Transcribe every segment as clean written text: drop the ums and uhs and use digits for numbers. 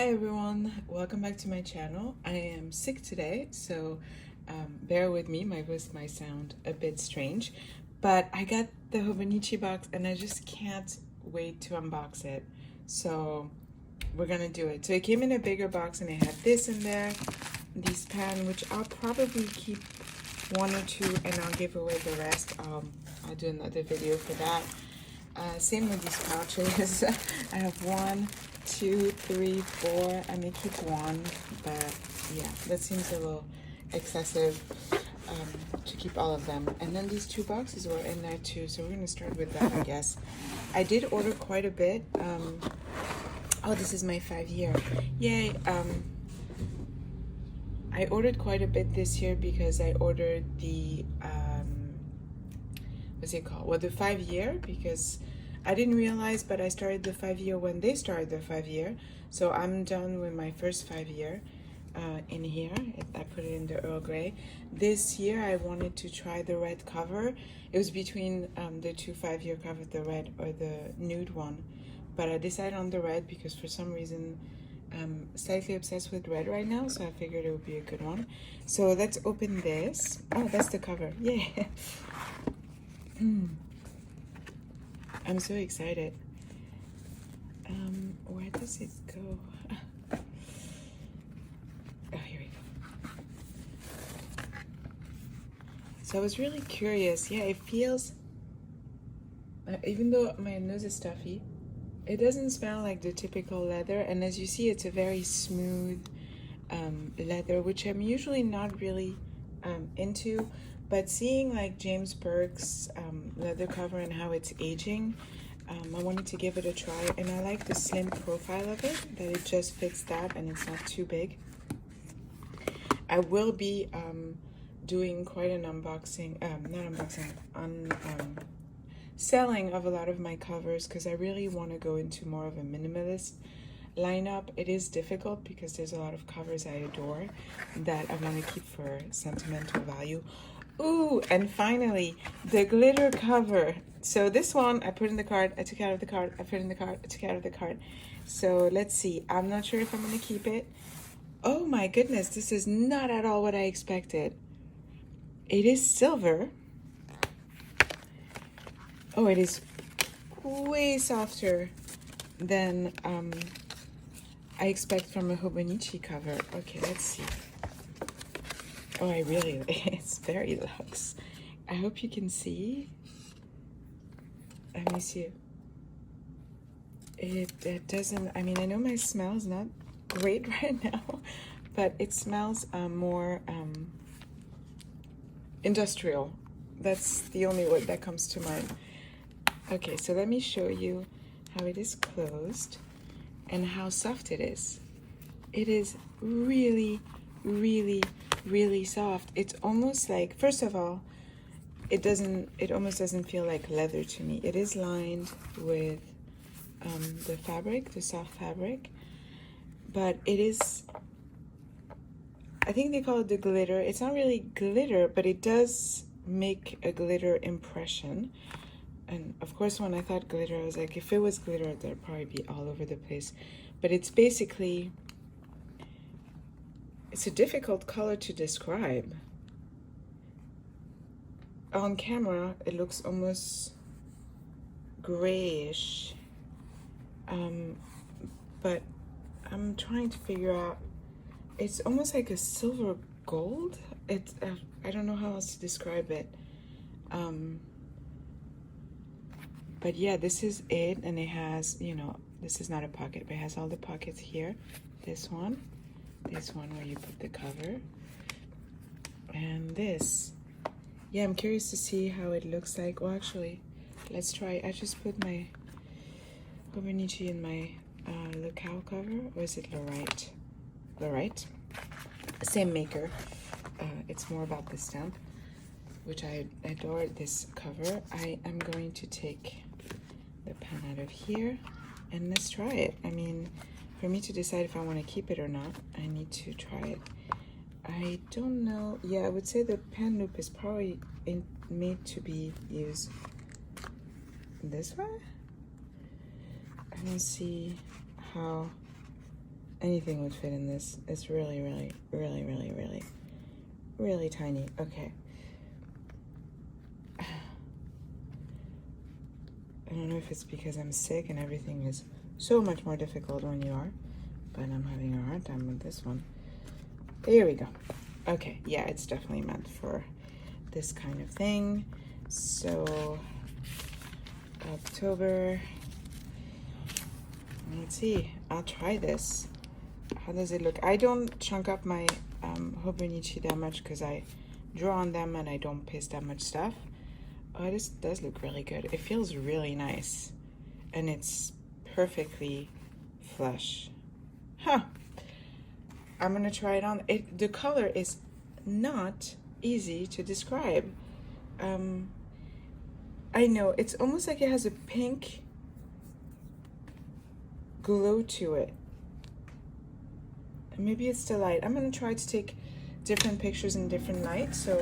Hi everyone, welcome back to my channel. I am sick today, so bear with me. My voice might sound a bit strange, but I got the Hobonichi box and I just can't wait to unbox it. So we're gonna do it. So it came in a bigger box and it had this in there, these pen, which I'll probably keep one or two and I'll give away the rest. I'll do another video for that. Same with these pouches. I have 1, 2, 3, 4. I may keep one, but yeah, that seems a little excessive to keep all of them. And then these 2 boxes were in there too, so we're gonna start with that, I guess. I did order quite a bit. Oh, this is my 5-year. Yay! I ordered quite a bit this year because I ordered the what's it called? Well, the 5-year, because I didn't realize, but I started the 5-year when they started the 5-year. So I'm done with my first 5-year in here. I put it in the Earl Grey. This year I wanted to try the red cover. It was between the 2 5-year covers, the red or the nude one. But I decided on the red because for some reason I'm slightly obsessed with red right now, so I figured it would be a good one. So let's open this. Oh, that's the cover. Yeah. I'm so excited. Where does it go? Oh, here we go. So I was really curious. Yeah, it feels, even though my nose is stuffy, it doesn't smell like the typical leather. And as you see, it's a very smooth leather, which I'm usually not really into. But seeing like James Burke's leather cover and how it's aging, I wanted to give it a try. And I like the slim profile of it, that it just fits that and it's not too big. I will be doing quite an unboxing, selling of a lot of my covers because I really want to go into more of a minimalist lineup. It is difficult because there's a lot of covers I adore that I want to keep for sentimental value. Ooh, and finally, the glitter cover. So this one, I put in the cart, I took out of the cart, I put in the cart, I took out of the cart. So let's see. I'm not sure if I'm going to keep it. Oh my goodness, this is not at all what I expected. It is silver. Oh, it is way softer than I expect from a Hobonichi cover. Okay, let's see. Oh, it's very luxe. I hope you can see. Let me see. It doesn't, I mean, I know my smell is not great right now, but it smells more industrial. That's the only word that comes to mind. Okay, so let me show you how it is closed and how soft it is. It is really, really, really soft. It's almost like, first of all, it almost doesn't feel like leather to me. It is lined with the fabric, the soft fabric, but it is, I think they call it the glitter. It's not really glitter, but it does make a glitter impression. And of course, when I thought glitter, I was like, if it was glitter, there'd probably be all over the place. But it's basically, it's a difficult color to describe. On camera, it looks almost grayish. But I'm trying to figure out, it's almost like a silver gold. It's, I don't know how else to describe it. But yeah, this is it, and it has, you know, this is not a pocket, but it has all the pockets here. This one where you put the cover, and this. Yeah, I'm curious to see how it looks like. Well, actually, let's try. I just put my Hobonichi in my Le Cow cover, or is it Lorite? Lorite, same maker. It's more about the stamp, which I adore this cover. I am going to take the pen out of here and let's try it. I mean, for me to decide if I want to keep it or not, I need to try it. I don't know. Yeah, I would say the pen loop is probably made to be used this way. I don't see how anything would fit in this. It's really, really, really, really, really, really tiny. Okay. I don't know if it's because I'm sick and everything is so much more difficult when you are, but I'm having a hard time with this one. There we go. Okay, yeah, it's definitely meant for this kind of thing. So, October, let's see, I'll try this. How does it look? I don't chunk up my Hobonichi that much because I draw on them and I don't paste that much stuff. Oh, this does look really good. It feels really nice. And it's perfectly flush. Huh. I'm gonna try it on. The color is not easy to describe. I know, it's almost like it has a pink glow to it. Maybe it's the light. I'm gonna try to take different pictures in different lights so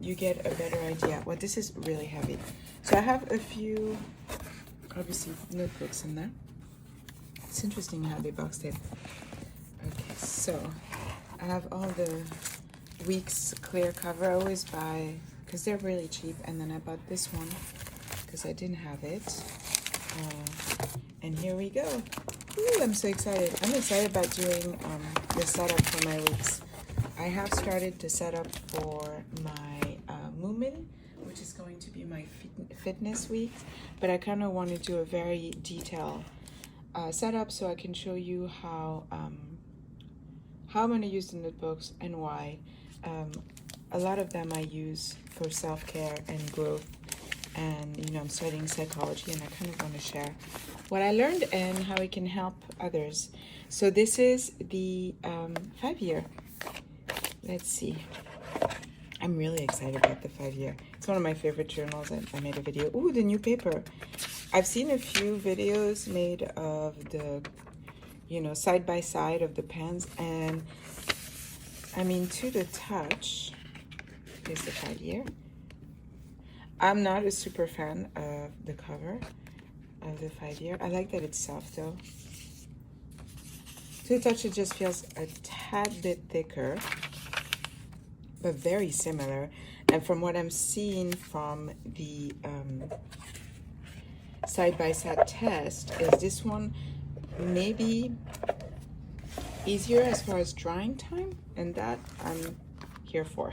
you get a better idea. Well, this is really heavy. So I have a few, obviously, notebooks in there. It's interesting how they boxed it. Okay, so I have all the week's clear cover. I always buy, because they're really cheap, and then I bought this one because I didn't have it. And here we go. Ooh, I'm so excited. I'm excited about doing the setup for my weeks. I have started the setup for my Moomin, which is going to be my fitness week, but I kind of want to do a very detailed setup so I can show you how I'm going to use the notebooks and why. A lot of them I use for self-care and growth, and you know, I'm studying psychology and I kind of want to share what I learned and how it can help others. So this is the 5-year. Let's see. I'm really excited about the 5-year. It's one of my favorite journals. I made a video. Ooh, the new paper. I've seen a few videos made of the, you know, side by side of the pens, and I mean, to the touch is the 5-year. I'm not a super fan of the cover of the 5-year. I like that it's soft though. To the touch, it just feels a tad bit thicker, but very similar. And from what I'm seeing from the side-by-side test, is this one maybe easier as far as drying time, and that I'm here for,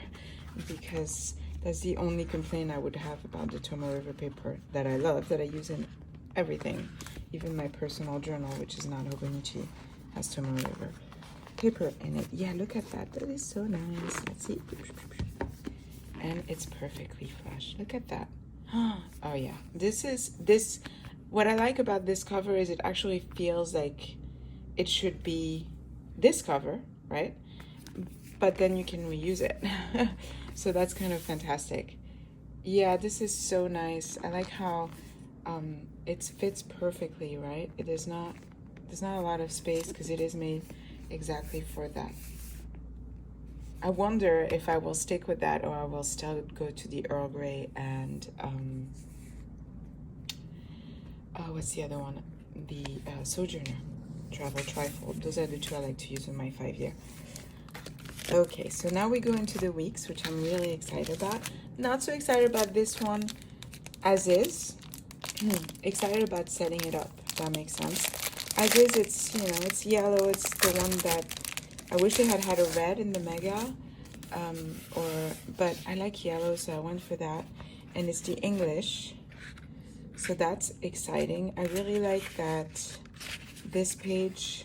because that's the only complaint I would have about the Tomoe River paper that I love, that I use in everything. Even my personal journal, which is not Hobonichi, has Tomoe River paper in it. Yeah, look at that. That is so nice. Let's see. And it's perfectly flush. Look at that. Oh yeah. This what I like about this cover is it actually feels like it should be this cover, right? But then you can reuse it. So that's kind of fantastic. Yeah, this is so nice. I like how it fits perfectly, right? There's not a lot of space because it is made exactly for that. I wonder if I will stick with that or I will still go to the Earl Grey and what's the other one? The Sojourner Travel Trifold. Those are the two I like to use in my 5-year. Okay, so now we go into the weeks, which I'm really excited about. Not so excited about this one as is. Excited about setting it up, if that makes sense. As is, it's, you know, it's yellow. It's the one that I wish they had a red in the Mega, but I like yellow, so I went for that. And it's the English, so that's exciting. I really like that this page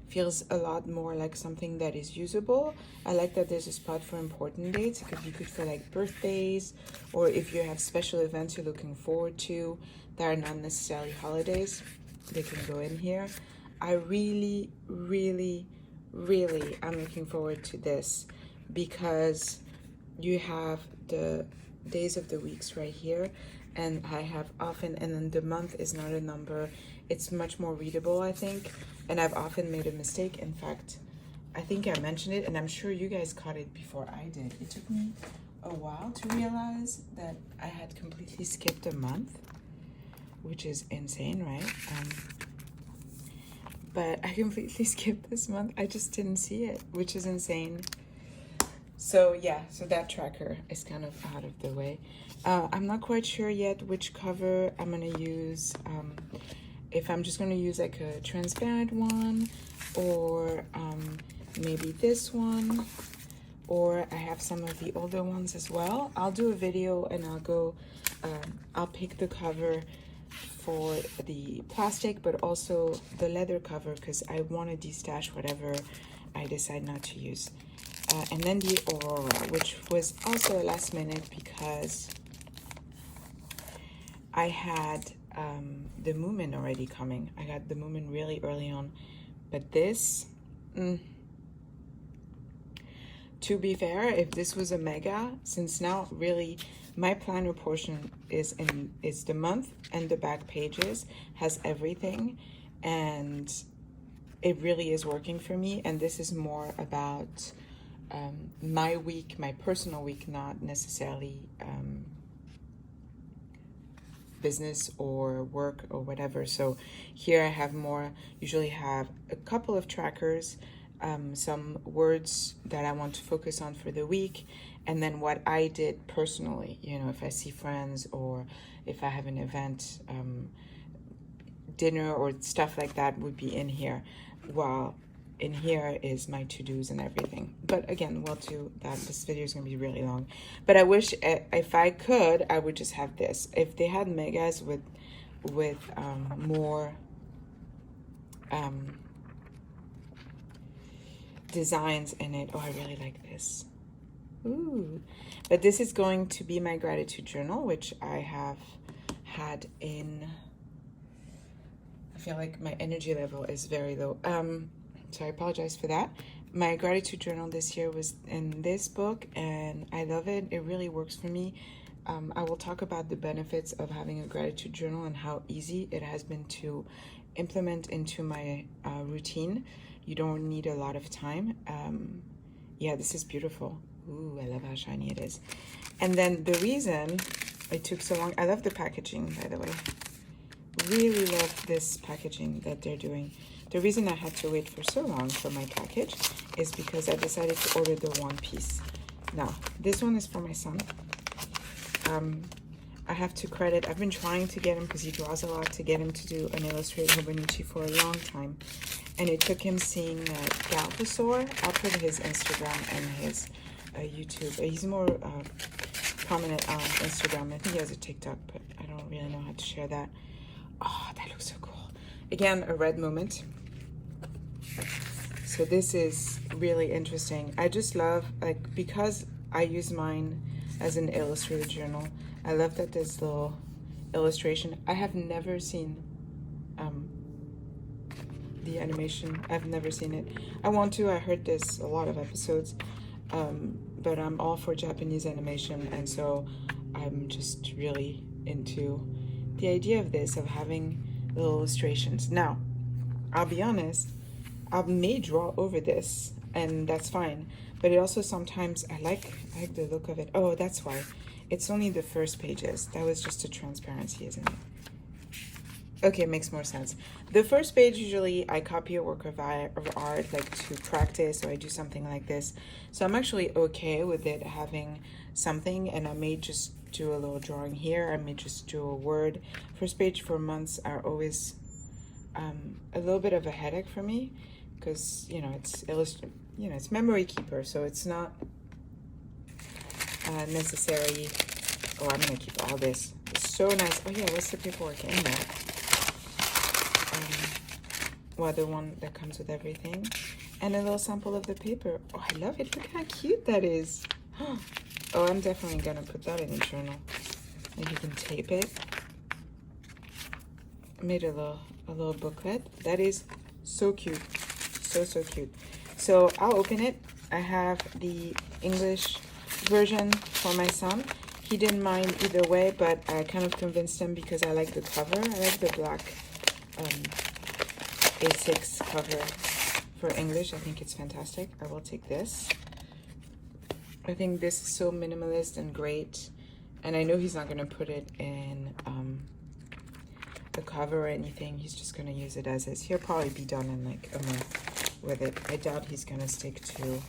feels a lot more like something that is usable. I like that there's a spot for important dates, because you could for like birthdays, or if you have special events you're looking forward to that are not necessarily holidays, they can go in here. I really, really, really am looking forward to this, because you have the days of the weeks right here, and I have often, and then the month is not a number. It's much more readable, I think, and I've often made a mistake. In fact, I think I mentioned it, and I'm sure you guys caught it before I did. It took me a while to realize that I had completely skipped a month, which is insane, right? but I completely skipped this month. I just didn't see it, which is insane. So yeah, so that tracker is kind of out of the way. I'm not quite sure yet which cover I'm gonna use. If I'm just gonna use like a transparent one, or maybe this one, or I have some of the older ones as well. I'll do a video and I'll pick the cover for the plastic, but also the leather cover, because I want to destash whatever I decide not to use. And then the Aurora, which was also a last minute because I had the Moomin already coming. I got the Moomin really early on, but this, to be fair, if this was a mega, since now really my planner portion is the month, and the back pages has everything, and it really is working for me. And this is more about my week, my personal week, not necessarily business or work or whatever. So here I have usually have a couple of trackers, some words that I want to focus on for the week, and then what I did personally, if I see friends or if I have an event, dinner or stuff like that would be in here, while in here is my to-dos and everything. But again, we'll do that. This video is going to be really long, but I wish if I could, I would just have this. If they had megas with more designs in it. Oh, I really like this. Ooh, but this is going to be my gratitude journal, which I have had in, I feel like my energy level is very low. So I apologize for that. My gratitude journal this year was in this book, and I love it. It really works for me. I will talk about the benefits of having a gratitude journal and how easy it has been to implement into my routine. You don't need a lot of time. Yeah, this is beautiful. Ooh, I love how shiny it is. And then the reason it took so long, I love the packaging, by the way. Really love this packaging that they're doing. The reason I had to wait for so long for my package is because I decided to order the one piece. Now, this one is for my son. I have to credit, I've been trying to get him, because he draws a lot, to get him to do an illustrated Hobonichi for a long time. And it took him seeing Galvasaur. I'll put his Instagram and his YouTube. He's more prominent on Instagram. I think he has a TikTok, but I don't really know how to share that. Oh, that looks so cool. Again, a red moment. So this is really interesting. I just love, like, because I use mine as an illustrated journal, I love that there's little illustration. I have never seen the animation. I've never seen it. I want to. I heard this a lot of episodes, but I'm all for Japanese animation, and so I'm just really into the idea of this, of having little illustrations. Now, I'll be honest, I may draw over this, and that's fine, but it also sometimes, I like the look of it. Oh, that's why. It's only the first pages. That was just a transparency, isn't it? Okay, makes more sense. The first page, usually I copy a work of art, like to practice, or I do something like this. So I'm actually okay with it having something, and I may just do a little drawing here. I may just do a word. First page for months are always a little bit of a headache for me, because it's memory keeper, so it's not necessarily. Oh, I'm gonna keep all this. It's so nice. Oh yeah, what's the paperwork in there? Well, the one that comes with everything, and a little sample of the paper. Oh, I love it. Look how cute that is. Oh, I'm definitely gonna put that in a journal. Maybe you can tape it. I made a little booklet. That is so cute. So cute. So I'll open it. I have the English version for my son. He didn't mind either way, but I kind of convinced him because I like the cover. I like the black A6 cover for English. I think it's fantastic. I will take this. I think this is so minimalist and great. And I know he's not going to put it in the cover or anything. He's just gonna use it as is. He'll probably be done in like a month with it. I doubt he's gonna stick to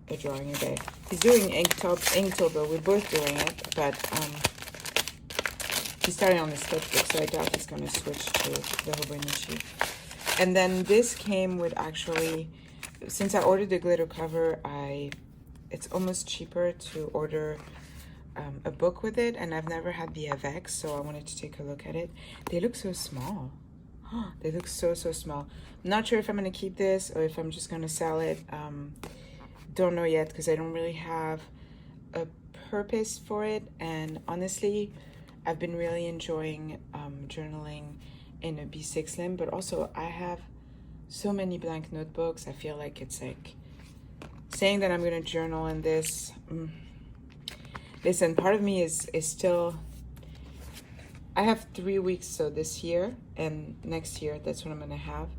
a drawing a day. He's doing Inktober. We're both doing it, but he started on the sketchbook, so I doubt he's gonna switch to the Hobonichi. And then this came with, actually, since I ordered the glitter cover, it's almost cheaper to order a book with it, and I've never had the Avec, so I wanted to take a look at it. They look so small. They look so small. I'm not sure if I'm gonna keep this or if I'm just gonna sell it. Don't know yet, because I don't really have a purpose for it, and honestly, I've been really enjoying journaling in a B6 Slim, but also I have so many blank notebooks. I feel like it's like saying that I'm gonna journal in this. Listen, part of me is still, I have 3 weeks, so this year and next year, that's what I'm gonna have.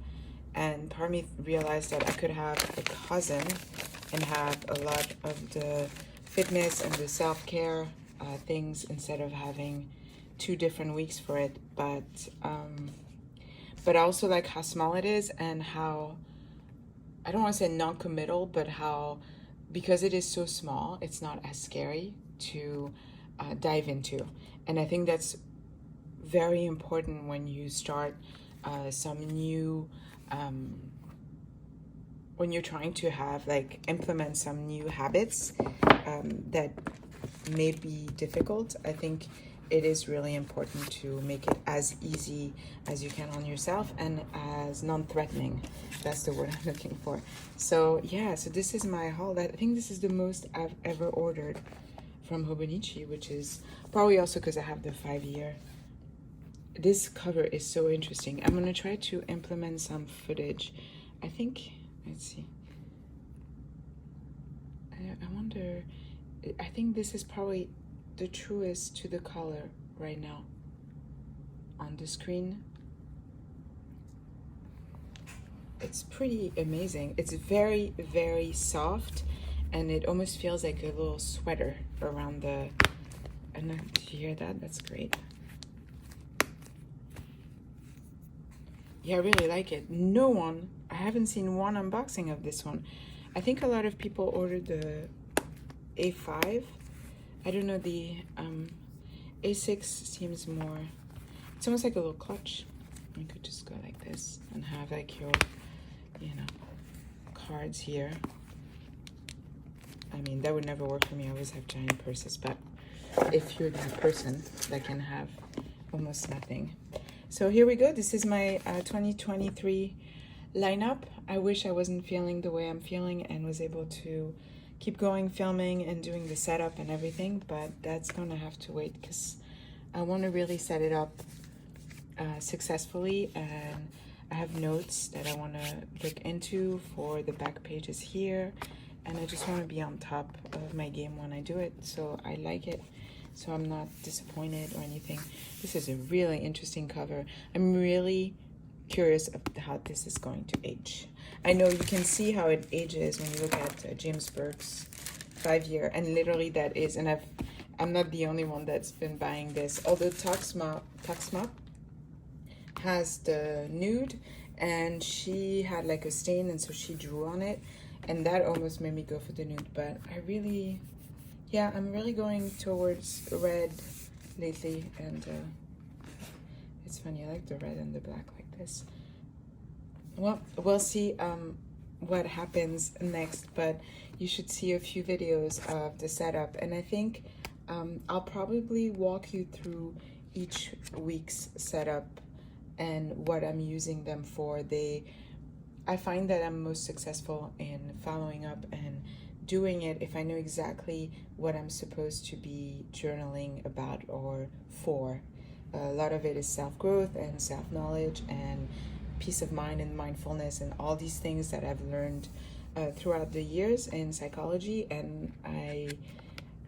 And part of me realized that I could have a cousin and have a lot of the fitness and the self-care things instead of having 2 different weeks for it. But I also like how small it is, and how, I don't want to say non-committal, but how, because it is so small, it's not as scary to dive into. And I think that's very important when you start some new, when you're trying to have, like, implement some new habits that may be difficult. I think it is really important to make it as easy as you can on yourself and as non-threatening. That's the word I'm looking for. So yeah, so this is my haul. I think this is the most I've ever ordered from Hobonichi, which is probably also because I have the 5-year. This cover is so interesting. I'm gonna try to implement some footage. I think, let's see. I wonder, I think this is probably the truest to the color right now on the screen. It's pretty amazing. It's very soft, and it almost feels like a little sweater around the, and did you hear that? That's great. Yeah, I really like it. I haven't seen one unboxing of this one. I think a lot of people ordered the A5. I don't know, the A6 seems more, it's almost like a little clutch. You could just go like this and have like your, cards here. I mean, that would never work for me. I always have giant purses, but if you're that person that can have almost nothing. So here we go. This is my 2023 lineup. I wish I wasn't feeling the way I'm feeling and was able to keep going filming and doing the setup and everything, but that's gonna have to wait because I want to really set it up successfully, and I have notes that I want to look into for the back pages here, and I just want to be on top of my game when I do it, so I like it, so I'm not disappointed or anything. This is a really interesting cover. I'm really curious of how this is going to age. I know you can see how it ages when you look at James Burke's 5-year, and literally that is, and I'm not the only one that's been buying this, although Taxma has the nude, and she had like a stain, and so she drew on it, and that almost made me go for the nude. But I'm really going towards red lately, and it's funny, I like the red and the black like this. Well, we'll see what happens next, but you should see a few videos of the setup, and I think I'll probably walk you through each week's setup and what I'm using them for. I find that I'm most successful in following up and doing it if I know exactly what I'm supposed to be journaling about or for. A lot of it is self-growth and self-knowledge and peace of mind and mindfulness and all these things that I've learned throughout the years in psychology, and I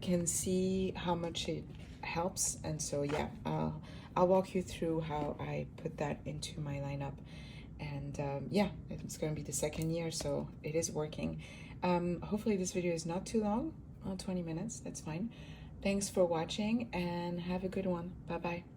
can see how much it helps. And so yeah, I'll walk you through how I put that into my lineup, and yeah, it's going to be the 2nd year, so it is working. Hopefully this video is not too long. 20 minutes, that's fine. Thanks for watching and have a good one. Bye bye.